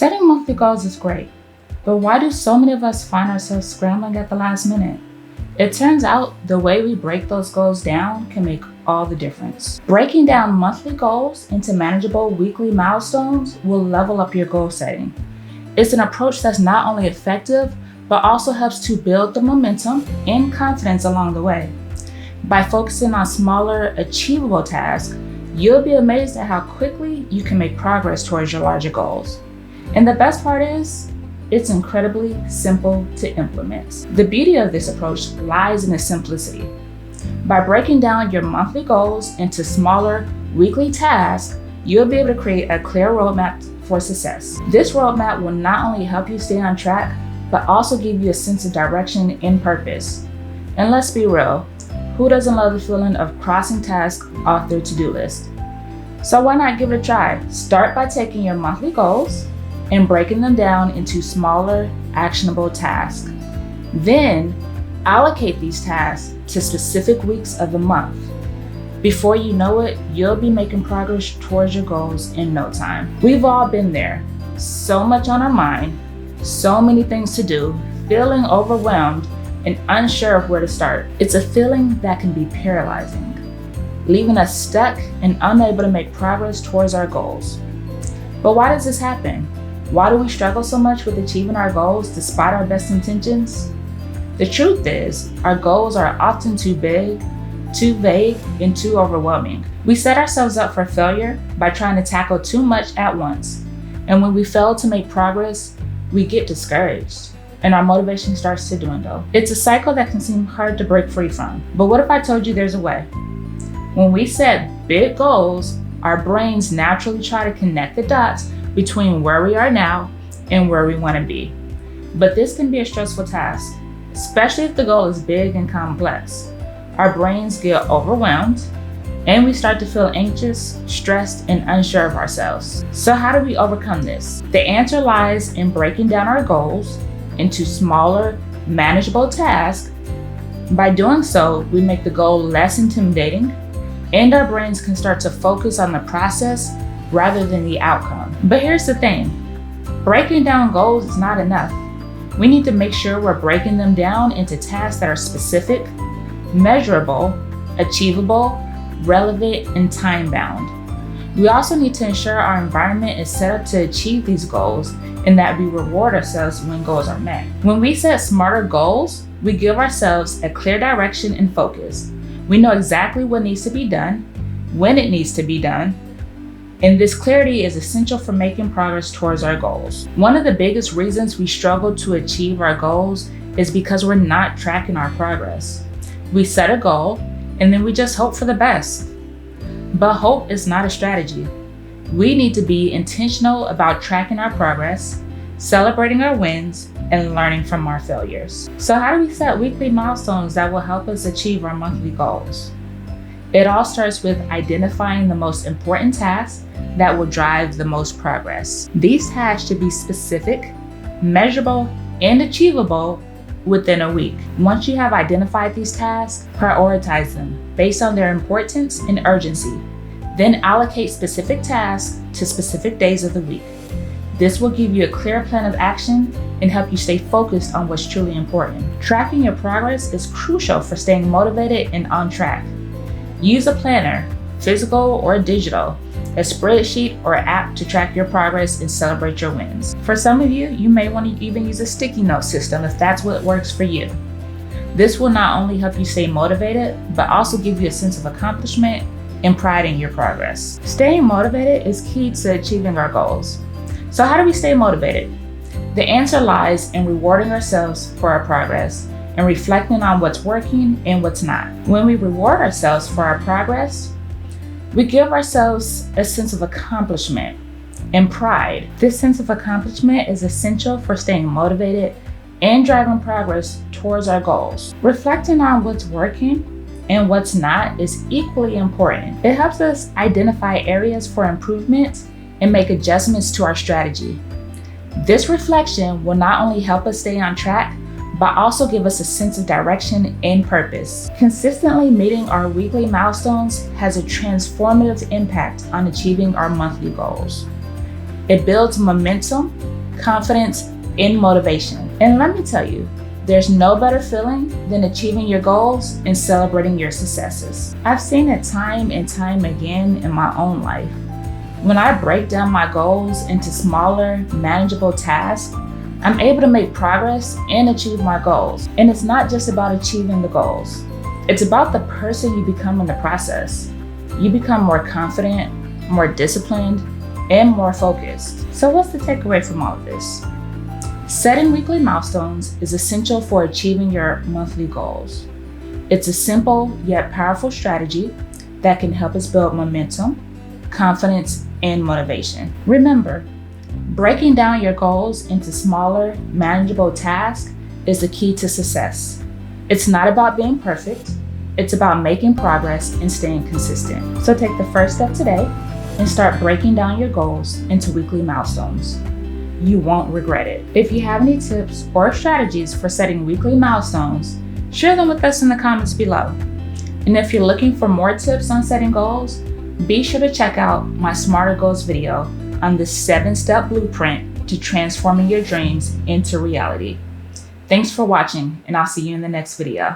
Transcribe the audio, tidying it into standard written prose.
Setting monthly goals is great, but why do so many of us find ourselves scrambling at the last minute? It turns out the way we break those goals down can make all the difference. Breaking down monthly goals into manageable weekly milestones will level up your goal setting. It's an approach that's not only effective, but also helps to build the momentum and confidence along the way. By focusing on smaller, achievable tasks, you'll be amazed at how quickly you can make progress towards your larger goals. And the best part is, it's incredibly simple to implement. The beauty of this approach lies in its simplicity. By breaking down your monthly goals into smaller, weekly tasks, you'll be able to create a clear roadmap for success. This roadmap will not only help you stay on track, but also give you a sense of direction and purpose. And let's be real, who doesn't love the feeling of crossing tasks off their to-do list? So why not give it a try? Start by taking your monthly goals and breaking them down into smaller, actionable tasks. Then, allocate these tasks to specific weeks of the month. Before you know it, you'll be making progress towards your goals in no time. We've all been there. So much on our mind, so many things to do, feeling overwhelmed and unsure of where to start. It's a feeling that can be paralyzing, leaving us stuck and unable to make progress towards our goals. But why does this happen? Why do we struggle so much with achieving our goals despite our best intentions? The truth is, our goals are often too big, too vague, and too overwhelming. We set ourselves up for failure by trying to tackle too much at once. And when we fail to make progress, we get discouraged and our motivation starts to dwindle. It's a cycle that can seem hard to break free from. But what if I told you there's a way? When we set big goals, our brains naturally try to connect the dots between where we are now and where we want to be. But this can be a stressful task, especially if the goal is big and complex. Our brains get overwhelmed and we start to feel anxious, stressed, and unsure of ourselves. So how do we overcome this? The answer lies in breaking down our goals into smaller, manageable tasks. By doing so, we make the goal less intimidating and our brains can start to focus on the process rather than the outcome. But here's the thing, breaking down goals is not enough. We need to make sure we're breaking them down into tasks that are specific, measurable, achievable, relevant, and time-bound. We also need to ensure our environment is set up to achieve these goals and that we reward ourselves when goals are met. When we set smarter goals, we give ourselves a clear direction and focus. We know exactly what needs to be done, when it needs to be done, and this clarity is essential for making progress towards our goals. One of the biggest reasons we struggle to achieve our goals is because we're not tracking our progress. We set a goal and then we just hope for the best. But hope is not a strategy. We need to be intentional about tracking our progress, celebrating our wins, and learning from our failures. So how do we set weekly milestones that will help us achieve our monthly goals? It all starts with identifying the most important tasks that will drive the most progress. These tasks should be specific, measurable, and achievable within a week. Once you have identified these tasks, prioritize them based on their importance and urgency. Then allocate specific tasks to specific days of the week. This will give you a clear plan of action and help you stay focused on what's truly important. Tracking your progress is crucial for staying motivated and on track. Use a planner, physical or digital, a spreadsheet or app to track your progress and celebrate your wins. For some of you, you may want to even use a sticky note system if that's what works for you. This will not only help you stay motivated, but also give you a sense of accomplishment and pride in your progress. Staying motivated is key to achieving our goals. So how do we stay motivated? The answer lies in rewarding ourselves for our progress and reflecting on what's working and what's not. When we reward ourselves for our progress, we give ourselves a sense of accomplishment and pride. This sense of accomplishment is essential for staying motivated and driving progress towards our goals. Reflecting on what's working and what's not is equally important. It helps us identify areas for improvement and make adjustments to our strategy. This reflection will not only help us stay on track, but also give us a sense of direction and purpose. Consistently meeting our weekly milestones has a transformative impact on achieving our monthly goals. It builds momentum confidence, and motivation. And let me tell you, there's no better feeling than achieving your goals and celebrating your successes. I've seen it time and time again in my own life. When I break down my goals into smaller, manageable tasks, I'm able to make progress and achieve my goals. And it's not just about achieving the goals. It's about the person you become in the process. You become more confident, more disciplined, and more focused. So what's the takeaway from all of this? Setting weekly milestones is essential for achieving your monthly goals. It's a simple yet powerful strategy that can help us build momentum, confidence, and motivation. Remember, breaking down your goals into smaller, manageable tasks is the key to success. It's not about being perfect, it's about making progress and staying consistent. So take the first step today and start breaking down your goals into weekly milestones. You won't regret it. If you have any tips or strategies for setting weekly milestones, share them with us in the comments below. And if you're looking for more tips on setting goals, be sure to check out my Smarter Goals video on the 7-step blueprint to transforming your dreams into reality. Thanks for watching, and I'll see you in the next video.